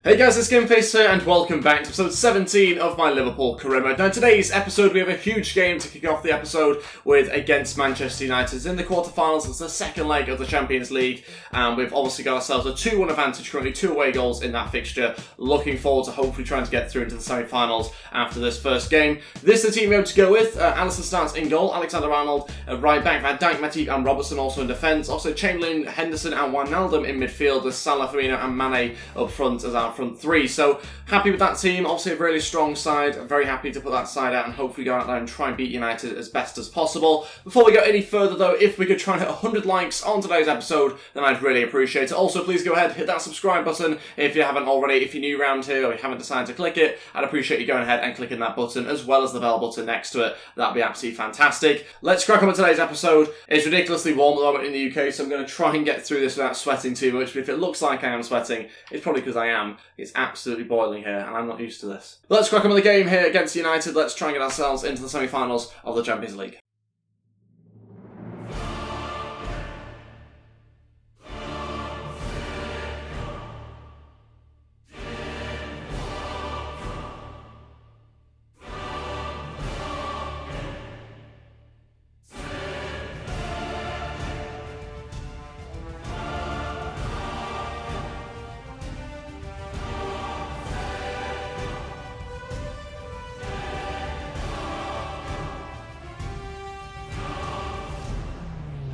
Hey guys, it's Gameface here, and welcome back to episode 17 of my Liverpool career mode. Now, today's episode, we have a huge game to kick off the episode with against Manchester United. In the quarterfinals, it's the second leg of the Champions League, and we've obviously got ourselves a 2-1 advantage currently, 2 away goals in that fixture. Looking forward to hopefully trying to get through into the semi-finals after this first game. This is the team we have to go with. Alisson starts in goal, Alexander-Arnold right back, Van Dijk, Matip and Robertson also in defence. Also Chamberlain, Henderson and Wijnaldum in midfield, with Salah, Firmino and Mane up front as our front three. So happy with that team. Obviously a really strong side. I'm very happy to put that side out and hopefully go out there and try and beat United as best as possible. Before we go any further though, if we could try and hit 100 likes on today's episode, then I'd really appreciate it. Also, please go ahead, hit that subscribe button if you haven't already. If you're new around here or you haven't decided to click it, I'd appreciate you going ahead and clicking that button as well as the bell button next to it. That'd be absolutely fantastic. Let's crack on with today's episode. It's ridiculously warm at the moment in the UK, so I'm going to try and get through this without sweating too much. But if it looks like I am sweating, it's probably because I am. It's absolutely boiling here, and I'm not used to this. But let's crack on with the game here against United. Let's try and get ourselves into the semi-finals of the Champions League.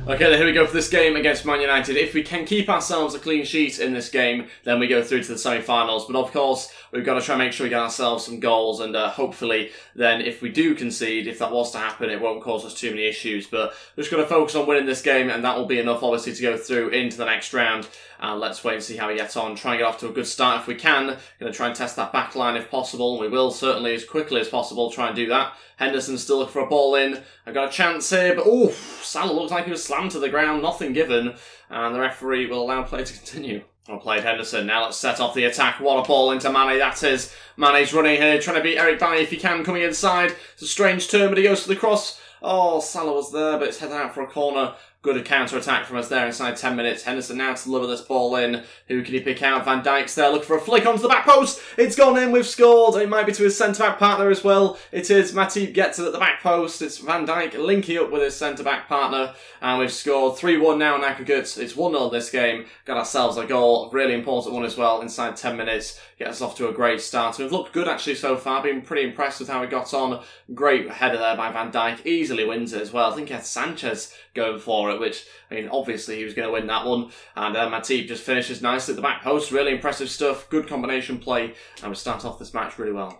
Okay, then here we go for this game against Man United. If we can keep ourselves a clean sheet in this game, then we go through to the semi-finals. But of course, we've got to try and make sure we get ourselves some goals, and hopefully then if we do concede, if that was to happen, it won't cause us too many issues. But we're just going to focus on winning this game, and that will be enough, obviously, to go through into the next round. And let's wait and see how we get on. Try and get off to a good start if we can. Going to try and test that back line if possible. We will certainly, as quickly as possible, try and do that. Henderson still looking for a ball in. I've got a chance here, but oh, Salah looks like he was slammed to the ground. Nothing given. And the referee will allow play to continue. Well played, Henderson. Now let's set off the attack. What a ball into Mane, that is. Mane's running here, trying to beat Eric Bailly if he can, coming inside. It's a strange turn, but he goes for the cross. Oh, Salah was there, but it's heading out for a corner. Good counter-attack from us there inside 10 minutes. Henderson now to deliver this ball in. Who can he pick out? Van Dijk's there looking for a flick onto the back post. It's gone in, we've scored. It might be to his centre-back partner as well. It is. Matip gets it at the back post. It's Van Dijk linking up with his centre-back partner. And we've scored 3-1 now in aggregate. It's 1-0 this game. Got ourselves a goal. A really important one as well inside 10 minutes. Get us off to a great start. We've looked good actually so far. Been pretty impressed with how we got on. Great header there by Van Dijk. Easily wins it as well. I think he had Sanchez going for it, which, I mean, obviously he was going to win that one. And Matip just finishes nicely at the back post. Really impressive stuff. Good combination play. And we start off this match really well.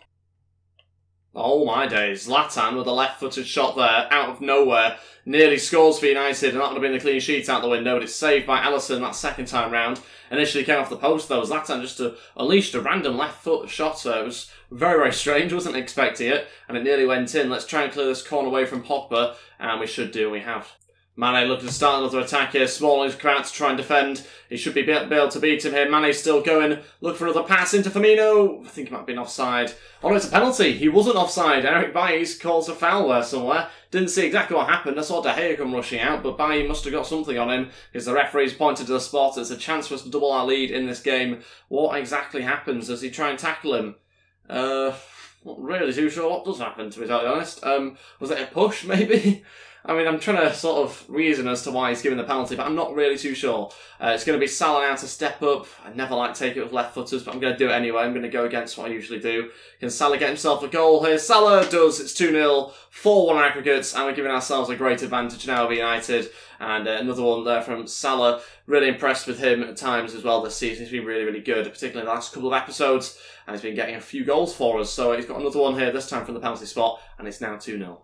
Oh my days. Zlatan with a left-footed shot there, out of nowhere. Nearly scores for United, and that would have been the clean sheet out the window, but it's saved by Alisson that second time round. Initially came off the post though. Zlatan just unleashed a random left-foot shot. It was very, very strange. Wasn't expecting it, and it nearly went in. Let's try and clear this corner away from Pogba, and we should do, we have. Mane looking to start another attack here. Smalling's come out to try and defend. He should be able to beat him here. Mane's still going. Look for another pass into Firmino. I think he might have been offside. Oh no, it's a penalty. He wasn't offside. Eric Bailly calls a foul there somewhere. Didn't see exactly what happened. I saw De Gea come rushing out, but Bailly must have got something on him because the referee's pointed to the spot. It's a chance for us to double our lead in this game. What exactly happens? Does he try and tackle him? Not really too sure what does happen, to be totally honest. Was it a push, maybe? I mean, I'm trying to sort of reason as to why he's giving the penalty, but I'm not really too sure. It's going to be Salah now to step up. I never like to take it with left footers, but I'm going to do it anyway. I'm going to go against what I usually do. Can Salah get himself a goal here? Salah does. It's 2-0, 4-1 aggregates, and we're giving ourselves a great advantage now over United. And another one there from Salah. Really impressed with him at times as well this season. He's been really, really good, particularly in the last couple of episodes, and he's been getting a few goals for us. So he's got another one here, this time from the penalty spot, and it's now 2-0.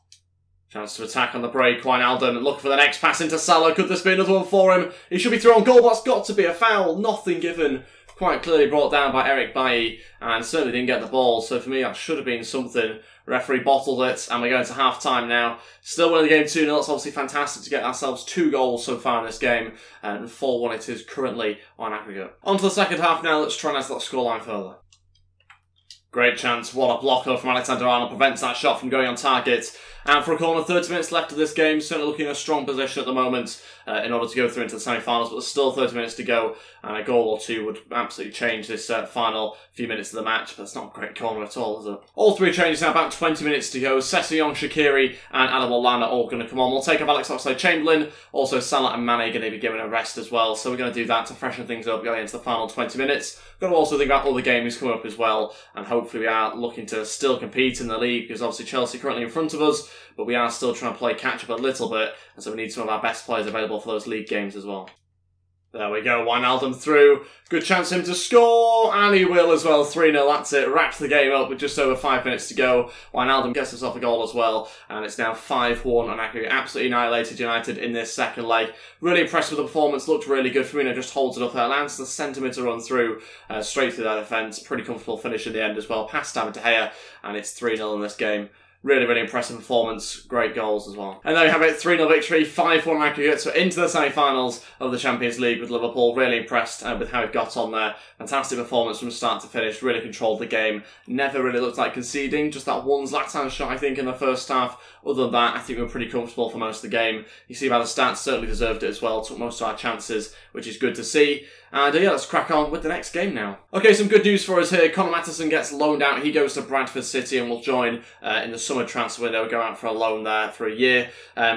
Chance to attack on the break. Wijnaldum looking for the next pass into Salah. Could this be another one for him? He should be through on goal, but it's got to be a foul. Nothing given. Quite clearly brought down by Eric Bailly, and certainly didn't get the ball. So for me, that should have been something. Referee bottled it, and we're going to half-time now. Still winning the game 2-0. It's obviously fantastic to get ourselves 2 goals so far in this game, and 4-1 it is currently on aggregate. On to the second half now. Let's try and answer that scoreline further. Great chance. What a blocker from Alexander-Arnold. Prevents that shot from going on target. And for a corner, 30 minutes left of this game. Certainly looking in a strong position at the moment in order to go through into the semi-finals. But there's still 30 minutes to go. And a goal or two would absolutely change this final few minutes of the match. But it's not a great corner at all, is it? All three changes now. About 20 minutes to go. Sessegnon, Shaqiri and Adam Lallana all going to come on. We'll take off Alex Oxlade-Chamberlain. Also, Salah and Mane going to be given a rest as well. So we're going to do that to freshen things up going into the final 20 minutes. Got to also think about other games coming up as well, and hopefully we are looking to still compete in the league, because obviously Chelsea currently in front of us, but we are still trying to play catch up a little bit, and so we need some of our best players available for those league games as well. There we go, Wijnaldum through. Good chance for him to score, and he will as well. 3-0, that's it. Wraps the game up with just over 5 minutes to go. Wijnaldum gets himself a goal as well, and it's now 5-1, and Aku absolutely annihilated United in this second leg. Really impressed with the performance, looked really good. Firmino just holds it up there, lands the centre to run through, straight through that defence. Pretty comfortable finish in the end as well, past David De Gea, and it's 3-0 in this game. Really, really impressive performance. Great goals as well. And there we have it, 3-0 victory, 5-1 aggregate. So into the semi-finals of the Champions League with Liverpool. Really impressed with how we've got on there. Fantastic performance from start to finish. Really controlled the game. Never really looked like conceding. Just that one Zlatan shot, I think, in the first half. Other than that, I think we were pretty comfortable for most of the game. You see by the stats, certainly deserved it as well. Took most of our chances, which is good to see. And yeah, let's crack on with the next game now. Okay, some good news for us here. Conor Maddison gets loaned out. He goes to Bradford City and will join in the summer transfer window. Go out for a loan there for a year.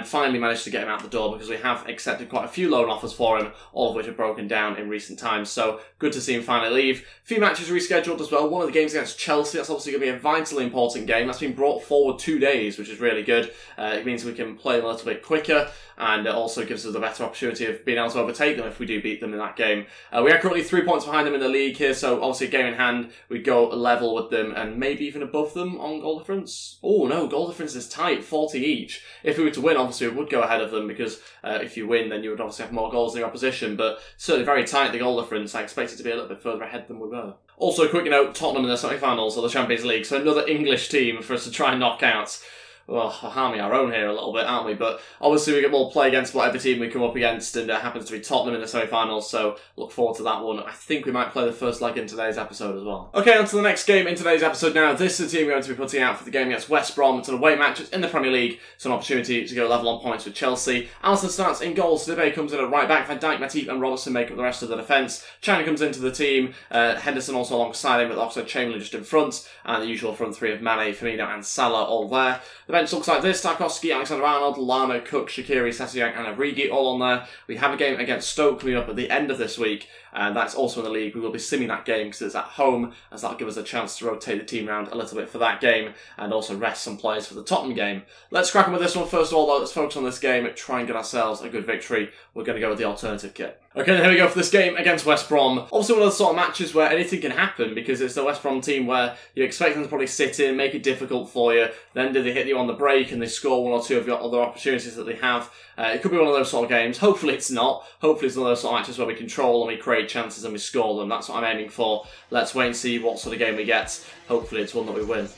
Finally managed to get him out the door, because we have accepted quite a few loan offers for him, all of which have broken down in recent times. So good to see him finally leave. A few matches rescheduled as well. One of the games against Chelsea, that's obviously going to be a vitally important game. That's been brought forward 2 days, which is really good. It means we can play a little bit quicker, and it also gives us a better opportunity of being able to overtake them if we do beat them in that game. We are currently 3 points behind them in the league here, so obviously a game in hand, we'd go level with them and maybe even above them on goal difference. Oh no, goal difference is tight, 40 each. If we were to win, obviously we would go ahead of them, because if you win, then you would obviously have more goals than your opposition, but certainly very tight, the goal difference. I expect it to be a little bit further ahead than we were. Also, a quick note, Tottenham in the semi-finals of the Champions League, so another English team for us to try and knock out. Well, we're harming our own here a little bit, aren't we? But obviously we get more play against whatever team we come up against, and it happens to be Tottenham in the semi-finals, so look forward to that one. I think we might play the first leg in today's episode as well. Okay, on to the next game in today's episode now. This is the team we're going to be putting out for the game against West Brom. It's an away match. It's in the Premier League. It's an opportunity to go level on points with Chelsea. Alisson starts in goal. Sidibe comes in at right back. Van Dijk, Matip and Robertson make up the rest of the defence. China comes into the team. Henderson also alongside him, with Oxlade-Chamberlain just in front. And the usual front three of Mane, Firmino and Salah all there. The bench looks like this. Tarkowski, Alexander-Arnold, Lallana, Cook, Shaqiri, Sessegnon and Origi all on there. We have a game against Stoke coming up at the end of this week, and that's also in the league. We will be simming that game because it's at home, as that'll give us a chance to rotate the team around a little bit for that game, and also rest some players for the Tottenham game. Let's crack on with this one first of all, though. Let's focus on this game, try and get ourselves a good victory. We're going to go with the alternative kit. Okay, here we go for this game against West Brom. Obviously one of the sort of matches where anything can happen, because it's the West Brom team where you expect them to probably sit in, make it difficult for you, then do they hit you on the break and they score one or two of your other opportunities that they have. It could be one of those sort of games. Hopefully it's not. Hopefully it's one of those sort of matches where we control and we create chances and we score them. That's what I'm aiming for. Let's wait and see what sort of game we get. Hopefully it's one that we win.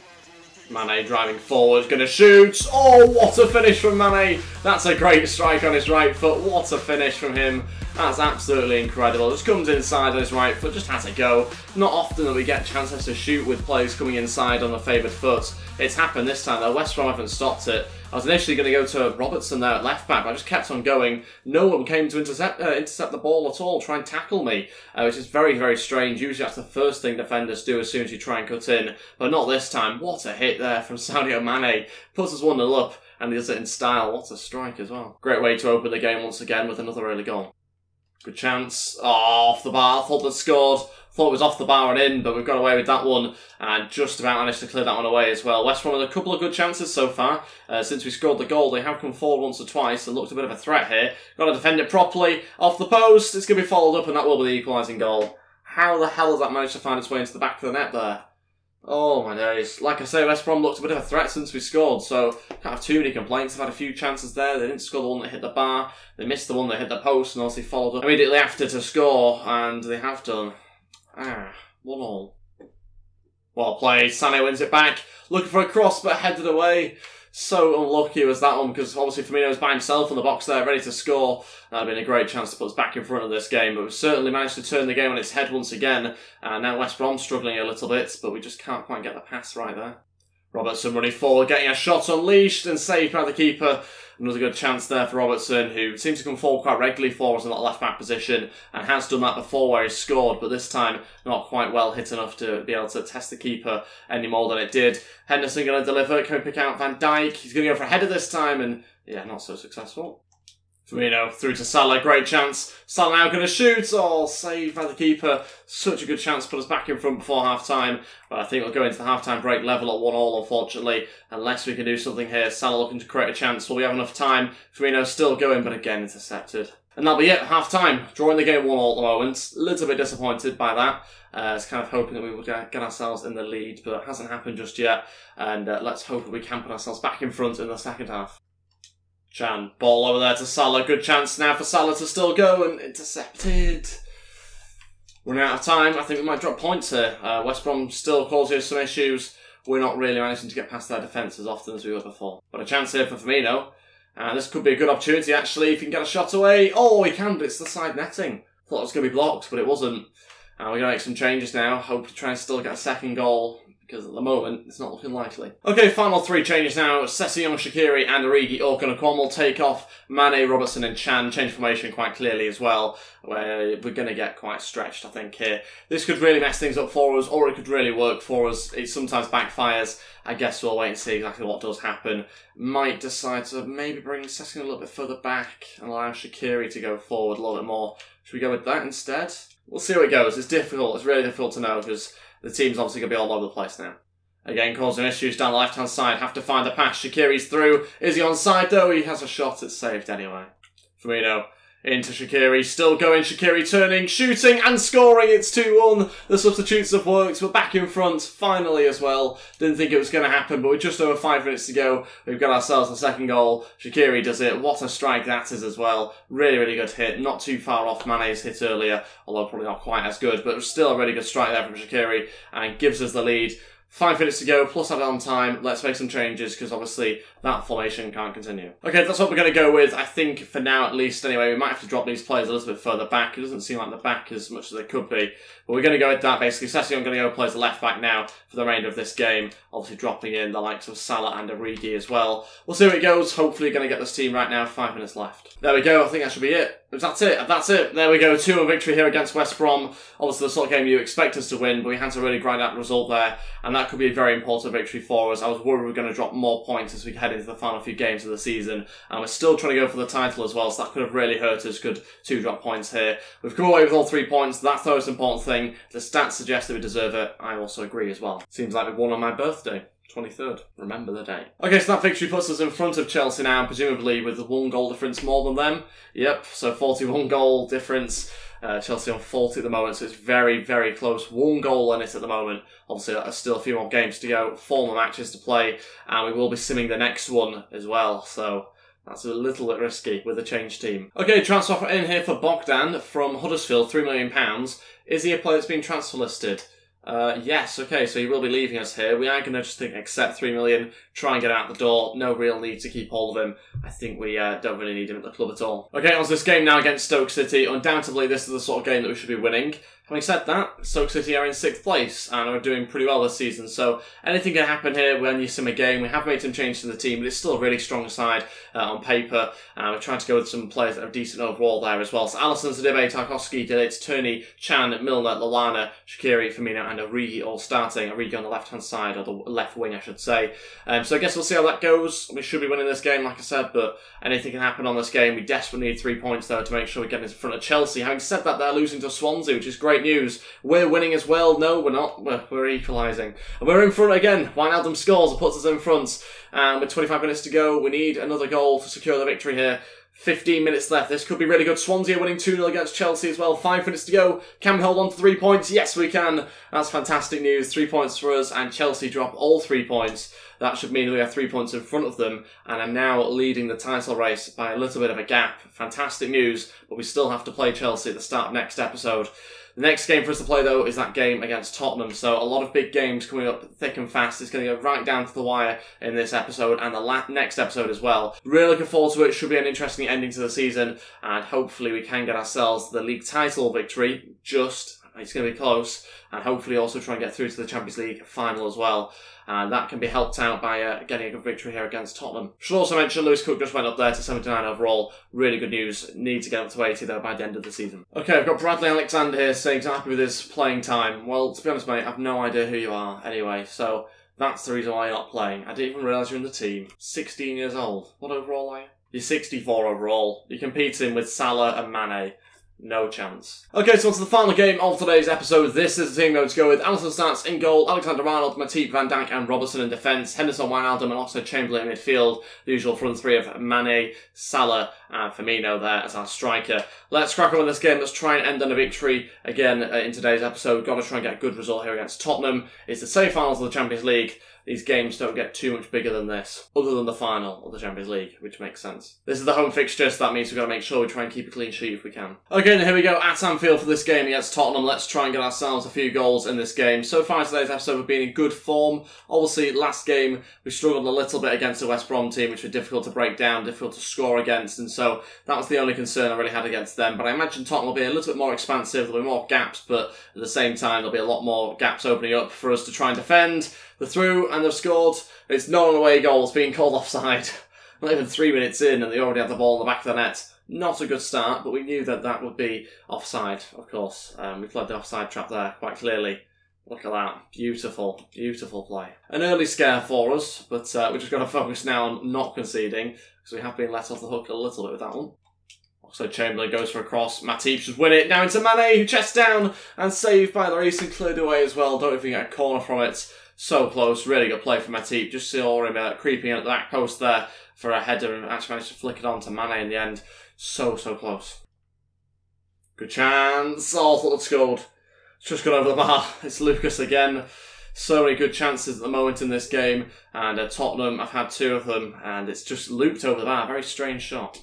Mane driving forward, going to shoot. Oh, what a finish from Mane. That's a great strike on his right foot. What a finish from him. That's absolutely incredible. Just comes inside on his right foot, just has a go. Not often that we get chances to shoot with players coming inside on a favoured foot. It's happened this time though. West Brom haven't stopped it. I was initially going to go to Robertson there at left back, but I just kept on going. No one came to intercept the ball at all, try and tackle me, which is very, very strange. Usually that's the first thing defenders do as soon as you try and cut in, but not this time. What a hit there from Sadio Mane. Puts us 1-0 up, and he does it in style. What a strike as well. Great way to open the game once again with another early goal. Good chance. Oh, off the bar. Thought they'd scored. Thought it was off the bar and in, but we've got away with that one and just about managed to clear that one away as well. West Brom with a couple of good chances so far. Since we scored the goal, they have come forward once or twice and looked a bit of a threat here. Got to defend it properly. Off the post. It's going to be followed up and that will be the equalising goal. How the hell has that managed to find its way into the back of the net there? Oh my days. Like I say, West Brom looked a bit of a threat since we scored, so can't have too many complaints. They've had a few chances there. They didn't score the one that hit the bar. They missed the one that hit the post and obviously followed up immediately after to score, and they have done. 1-1. Well played. Sané wins it back. Looking for a cross, but headed away. so unlucky was that one, because obviously Firmino was by himself in the box there, ready to score. That would have been a great chance to put us back in front of this game, but we certainly managed to turn the game on its head once again. Now West Brom struggling a little bit, but we just can't quite get the pass right there. Robertson running forward, getting a shot unleashed and saved by the keeper. Another good chance there for Robertson, who seems to come forward quite regularly for us in that left-back position and has done that before where he's scored, but this time not quite well hit enough to be able to test the keeper any more than it did. Henderson going to deliver. Can we pick out Van Dijk? He's going to go for a header this time, and yeah, not so successful. Firmino through to Salah, great chance. Salah now going to shoot. Oh, saved by the keeper. Such a good chance to put us back in front before half-time. But I think we'll go into the half-time break level at 1-1, unfortunately. Unless we can do something here. Salah looking to create a chance. Will we have enough time? Firmino still going, but again intercepted. And that'll be it, half-time. Drawing the game 1-1 at the moment. A little bit disappointed by that. I was kind of hoping that we would get ourselves in the lead, but it hasn't happened just yet. And let's hope that we can put ourselves back in front in the second half. Chan, ball over there to Salah. Good chance now for Salah to still go, and intercepted. Running out of time. I think we might drop points here. West Brom still causing us some issues. We're not really managing to get past their defence as often as we were before. But a chance here for Firmino. This could be a good opportunity, actually, if he can get a shot away. Oh, he can, but it's the side netting. Thought it was going to be blocked, but it wasn't. We're going to make some changes now. Hope to try and still get a second goal, because at the moment, it's not looking likely. Okay, final 3 changes now. Sessegnon, Shaqiri and Origi all going to come. We'll take off Mane, Robertson and Chan. Change formation quite clearly as well, where we're going to get quite stretched, I think, here. This could really mess things up for us, or it could really work for us. It sometimes backfires. I guess we'll wait and see exactly what does happen. Might decide to maybe bring Sessegnon a little bit further back and allow Shaqiri to go forward a little bit more. Should we go with that instead? We'll see how it goes. It's difficult. It's really difficult to know, because the team's obviously going to be all over the place now. Again, causing issues down the left-hand side. Have to find the pass. Shaqiri's through. Is he onside, though? He has a shot. It's saved anyway. Firmino into Shaqiri. Still going. Shaqiri turning, shooting and scoring. It's 2-1. The substitutes have worked. We're back in front finally as well. Didn't think it was going to happen, but with just over 5 minutes to go, we've got ourselves the second goal. Shaqiri does it. What a strike that is as well. Really, really good hit. Not too far off Mane's hit earlier, although probably not quite as good, but it was still a really good strike there from Shaqiri and gives us the lead. 5 minutes to go, plus added on time. Let's make some changes, because obviously that formation can't continue. Okay, that's what we're going to go with. I think for now, at least, anyway, we might have to drop these players a little bit further back. It doesn't seem like the back as much as they could be. But we're going to go with that, basically. Sessegnon going to go play as the left back now for the remainder of this game. Obviously dropping in the likes of Salah and Origi as well. We'll see how it goes. Hopefully going to get this team right now. 5 minutes left. There we go. I think that should be it. That's it. That's it. There we go. 2-1 victory here against West Brom. Obviously the sort of game you expect us to win, but we had to really grind out the result there. And that could be a very important victory for us. I was worried we were going to drop more points as we head into the final few games of the season. And we're still trying to go for the title as well, so that could have really hurt us. Good 2 drop points here. We've come away with all 3 points. That's the most important thing. The stats suggest that we deserve it. I also agree as well. Seems like we won on my birthday. 23rd. Remember the day. Okay, so that victory puts us in front of Chelsea now, presumably with 1 goal difference more than them. Yep, so 41 goal difference. Chelsea on 40 at the moment, so it's very, very close. 1 goal in it at the moment. Obviously, there's still a few more games to go, 4 more matches to play, and we will be simming the next one as well, so that's a little bit risky with a changed team. Okay, transfer offer in here for Bogdan from Huddersfield, £3 million. Is he a player that's been transfer listed? Yes, okay, so he will be leaving us here. We are going to just accept 3 million, try and get out the door. No real need to keep hold of him. I think we don't really need him at the club at all. Okay, on to this game now against Stoke City. Undoubtedly, this is the sort of game that we should be winning. Having said that, Stoke City are in 6th place and are doing pretty well this season, so anything can happen here when you sim a game. We have made some changes to the team, but it's still a really strong side on paper. We're trying to go with some players that are decent overall there as well. So Alisson, Sidibe, Tarkowski, Delic, Turney, Chan, Milner, Lallana, Shaqiri, Firmino and Origi all starting. Origi on the left-hand side, or the left wing I should say. So I guess we'll see how that goes. We should be winning this game, like I said, but anything can happen on this game. We desperately need 3 points though to make sure we get in front of Chelsea. Having said that, they're losing to Swansea, which is great news. We're winning as well. No, we're not. We're equalising. And we're in front again. Wijnaldum scores and puts us in front. And with 25 minutes to go, we need another goal to secure the victory here. 15 minutes left. This could be really good. Swansea winning 2-0 against Chelsea as well. 5 minutes to go. Can we hold on to 3 points? Yes, we can. That's fantastic news. 3 points for us, and Chelsea drop all 3 points. That should mean we have 3 points in front of them, and I'm now leading the title race by a little bit of a gap. Fantastic news, but we still have to play Chelsea at the start of next episode. The next game for us to play, though, is that game against Tottenham. So a lot of big games coming up thick and fast. It's going to go right down to the wire in this episode and the next episode as well. Really looking forward to it. Should be an interesting ending to the season, and hopefully we can get ourselves the league title victory. It's going to be close, and hopefully also try and get through to the Champions League final as well. And that can be helped out by getting a good victory here against Tottenham. Should also mention Lewis Cook just went up there to 79 overall. Really good news. Need to get up to 80 though by the end of the season. Okay, I've got Bradley Alexander here saying he's happy with his playing time. Well, to be honest, mate, I've no idea who you are anyway, so that's the reason why you're not playing. I didn't even realise you're in the team. 16 years old. What overall are you? You're 64 overall. You're competing with Salah and Mane. No chance. Okay, so on to the final game of today's episode. This is the team going to go with Alisson starts in goal, Alexander-Arnold, Matip, Van Dijk and Robertson in defence, Henderson, Wijnaldum and Oxlade-Chamberlain in midfield, the usual front three of Mane, Salah and Firmino there as our striker. Let's crack on with this game. Let's try and end on a victory again in today's episode. Got to try and get a good result here against Tottenham. It's the semi-finals of the Champions League. These games don't get too much bigger than this, other than the final of the Champions League, which makes sense. This is the home fixture, so that means we've got to make sure we try and keep a clean sheet if we can. Okay, then here we go at Anfield for this game against Tottenham. Let's try and get ourselves a few goals in this game. So far in today's episode, we've been in good form. Obviously, last game, we struggled a little bit against the West Brom team, which were difficult to break down, difficult to score against, and so that was the only concern I really had against them. But I imagine Tottenham will be a little bit more expansive, there'll be more gaps, but at the same time, there'll be a lot more gaps opening up for us to try and defend. They're through and they've scored. It's not an away goal. It's being called offside. Not even 3 minutes in and they already have the ball in the back of the net. Not a good start, but we knew that that would be offside, of course. We played the offside trap there quite clearly. Look at that. Beautiful, beautiful play. An early scare for us, but we're just going to focus now on not conceding because we have been let off the hook a little bit with that one. So Chamberlain goes for a cross. Matip should win it. Now into Mane, who chests down and saved by Lloris and cleared away as well. Don't even get a corner from it. So close. Really good play from Matip. Just saw him creeping at the back post there for a header and actually managed to flick it on to Mane in the end. So close. Good chance. Oh, I thought it scored. It's just gone over the bar. It's Lucas again. So many good chances at the moment in this game. And Tottenham, I've had 2 of them and it's just looped over the bar. Very strange shot.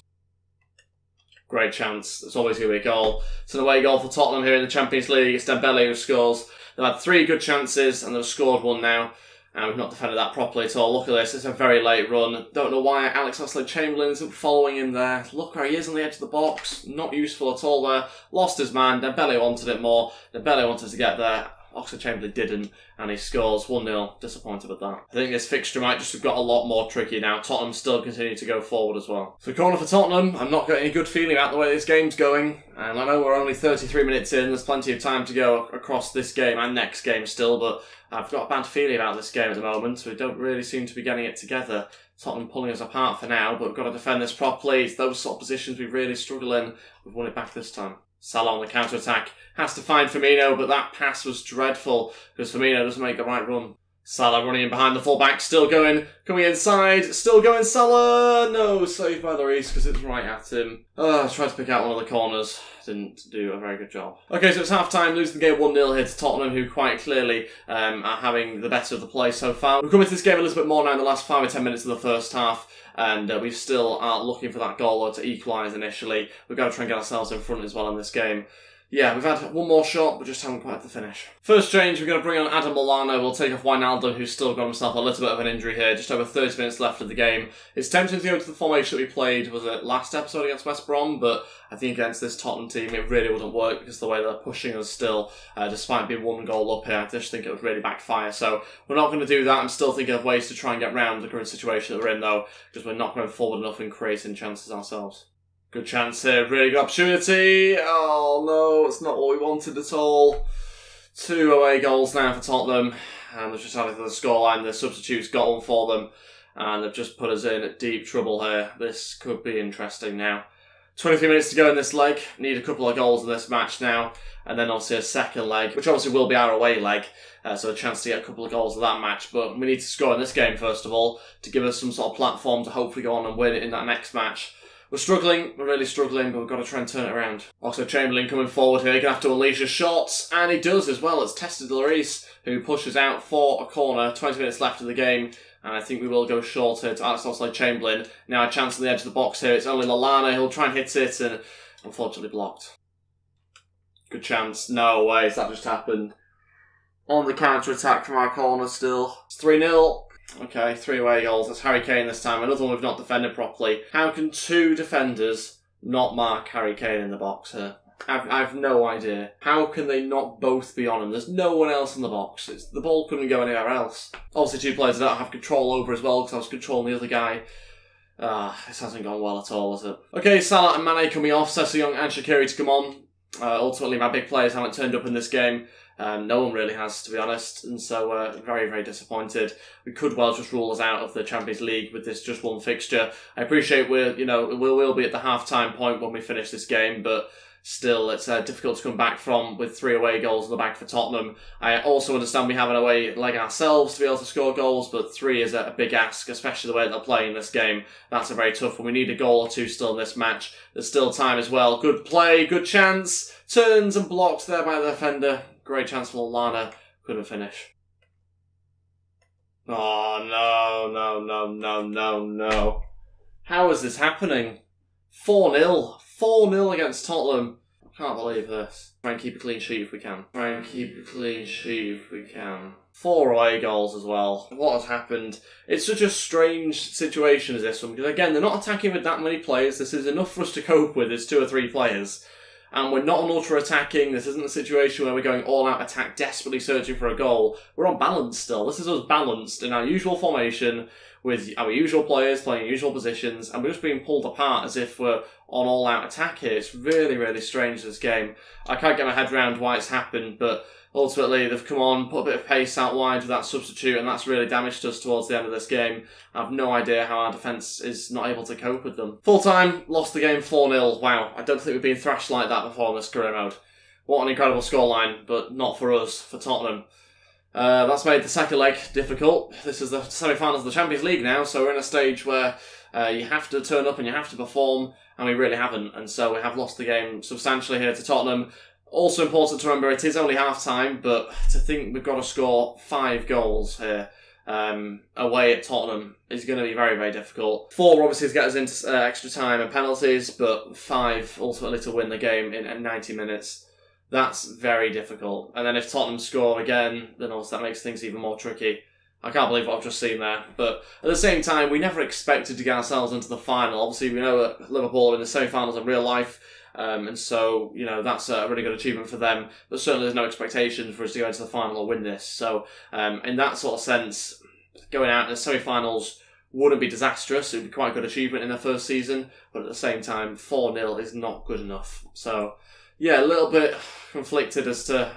Great chance. It's always going to be a goal. It's an away goal for Tottenham here in the Champions League. It's Dembele who scores. They've had 3 good chances and they've scored 1 now. And we've not defended that properly at all. Look at this. It's a very late run. Don't know why Alex Oxlade-Chamberlain isn't following him there. Look where he is on the edge of the box. Not useful at all there. Lost his man. Dembele wanted it more. Dembele wanted to get there. Oxlade-Chamberlain didn't, and he scores 1-0. Disappointed with that. I think this fixture might just have got a lot more tricky now. Tottenham still continue to go forward as well. So corner for Tottenham. I'm not getting a good feeling about the way this game's going. And I know we're only 33 minutes in. There's plenty of time to go across this game and next game still, but I've got a bad feeling about this game at the moment. We don't really seem to be getting it together. Tottenham pulling us apart for now, but we've got to defend this properly. It's those sort of positions we really struggle in. We've won it back this time. Salah on the counter-attack. Has to find Firmino, but that pass was dreadful because Firmino doesn't make the right run. Salah running in behind the fullback, still going. Coming inside, still going Salah! No, saved by Lloris because it's right at him. I tried to pick out one of the corners. Didn't do a very good job. Okay, so it's half-time, losing the game 1-0 here to Tottenham, who quite clearly are having the better of the play so far. We've come into this game a little bit more now in the last 5 or 10 minutes of the first half. And we still are looking for that goal to equalise initially. We've got to try and get ourselves in front as well in this game. Yeah, we've had 1 more shot, but just haven't quite had the finish. First change, we're going to bring on Adam Lallana. We'll take off Wijnaldum, who's still got himself a little bit of an injury here. Just over 30 minutes left of the game. It's tempting to go to the formation that we played, was it last episode against West Brom? But I think against this Tottenham team, it really wouldn't work because of the way they're pushing us still, despite being 1 goal up here. I just think it would really backfire. So we're not going to do that. I'm still thinking of ways to try and get round the current situation that we're in, though, because we're not going forward enough and creating chances ourselves. Good chance here, really good opportunity. Oh no, it's not what we wanted at all. 2 away goals now for Tottenham, and they've just added to the scoreline. The substitutes got one for them, and they've just put us in deep trouble here. This could be interesting now. 23 minutes to go in this leg. Need a couple of goals in this match now, and then obviously a second leg, which obviously will be our away leg. So a chance to get a couple of goals in that match, but we need to score in this game first of all to give us some sort of platform to hopefully go on and win it in that next match. We're struggling, we're really struggling, but we've got to try and turn it around. Also, Chamberlain coming forward here, going to have to unleash his shots, and he does as well. It's tested Lloris, who pushes out for a corner. 20 minutes left of the game, and I think we will go short here to Alex Oxlade-Chamberlain. Now a chance on the edge of the box here. It's only Lallana, he'll try and hit it, and unfortunately blocked. Good chance. No way, that just happened. On the counter-attack from our corner still. It's 3-0. Okay, 3 away goals. That's Harry Kane this time. Another one we've not defended properly. How can 2 defenders not mark Harry Kane in the box here? I've no idea. How can they not both be on him? There's no one else in the box. The ball couldn't go anywhere else. Obviously 2 players I don't have control over as well because I was controlling the other guy. This hasn't gone well at all, has it? Okay, Salah and Mane coming off. Sessegnon and Shaqiri to come on. Ultimately, my big players haven't turned up in this game. No one really has, to be honest, and so very, very disappointed. We could well just rule us out of the Champions League with this just one fixture. I appreciate we'll be at the half-time point when we finish this game, but still, it's difficult to come back from with 3 away goals in the bag for Tottenham. I also understand we have an away leg ourselves to be able to score goals, but 3 is a big ask, especially the way they're playing this game. That's a very tough one. We need a goal or 2 still in this match. There's still time as well. Good play, good chance. Turns and blocked there by the defender. Great chance for Lallana. Couldn't finish. Oh, no. How is this happening? 4-0. 4-0 against Tottenham. I can't believe this. Try and keep a clean sheet if we can. 4 away goals as well. What has happened? It's such a strange situation as this one, because again, they're not attacking with that many players. This is enough for us to cope with as 2 or 3 players. And we're not on ultra-attacking. This isn't a situation where we're going all-out attack, desperately searching for a goal. We're on balance still. This is us balanced in our usual formation, with our usual players playing usual positions, and we're just being pulled apart as if we're on all-out attack here. It's really, really strange, this game. I can't get my head around why it's happened, but ultimately they've come on, put a bit of pace out wide with that substitute, and that's really damaged us towards the end of this game. I have no idea how our defence is not able to cope with them. Full time, lost the game 4-0. Wow, I don't think we've been thrashed like that before in this career mode. What an incredible scoreline, but not for us, for Tottenham. That's made the second leg difficult. This is the semi-finals of the Champions League now, so we're in a stage where you have to turn up and you have to perform, and we really haven't, and so we have lost the game substantially here to Tottenham. Also important to remember, it is only half-time, but to think we've got to score 5 goals here away at Tottenham is going to be very, very difficult. 4 obviously to get us into extra time and penalties, but 5 ultimately to win the game in 90 minutes. That's very difficult. And then if Tottenham score again, then also that makes things even more tricky. I can't believe what I've just seen there. But at the same time, we never expected to get ourselves into the final. Obviously, we know that Liverpool are in the semi-finals in real life. And so, that's a really good achievement for them. But certainly there's no expectation for us to go into the final or win this. So, in that sort of sense, going out in the semi-finals wouldn't be disastrous. It would be quite a good achievement in the first season. But at the same time, 4-0 is not good enough. So, yeah, a little bit conflicted as to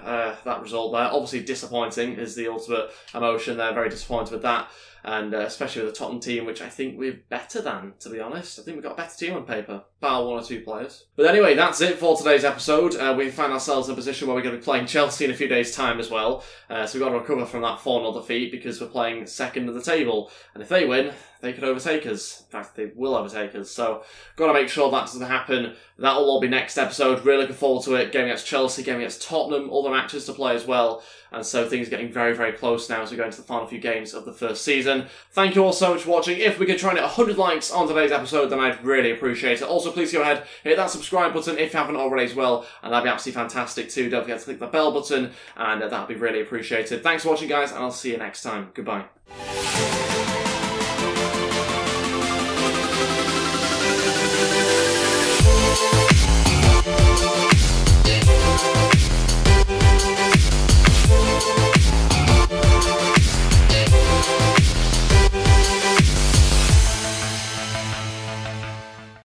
that result there. Obviously disappointing is the ultimate emotion there. Very disappointed with that. And especially with the Tottenham team, which I think we're better than, to be honest. I think we've got a better team on paper, bar 1 or 2 players. But anyway, that's it for today's episode. We find ourselves in a position where we're going to be playing Chelsea in a few days' time as well. So we've got to recover from that 4-0 defeat because we're playing second of the table. And if they win, they could overtake us. In fact, they will overtake us. So got to make sure that doesn't happen. That will all be next episode. Really looking forward to it. Game against Chelsea, game against Tottenham, all the matches to play as well. And so things are getting very, very close now as we go into the final few games of the first season. Thank you all so much for watching. If we could try and hit 100 likes on today's episode, then I'd really appreciate it. Also, please go ahead, hit that subscribe button if you haven't already as well. And that'd be absolutely fantastic too. Don't forget to click the bell button, and that'd be really appreciated. Thanks for watching, guys, and I'll see you next time. Goodbye.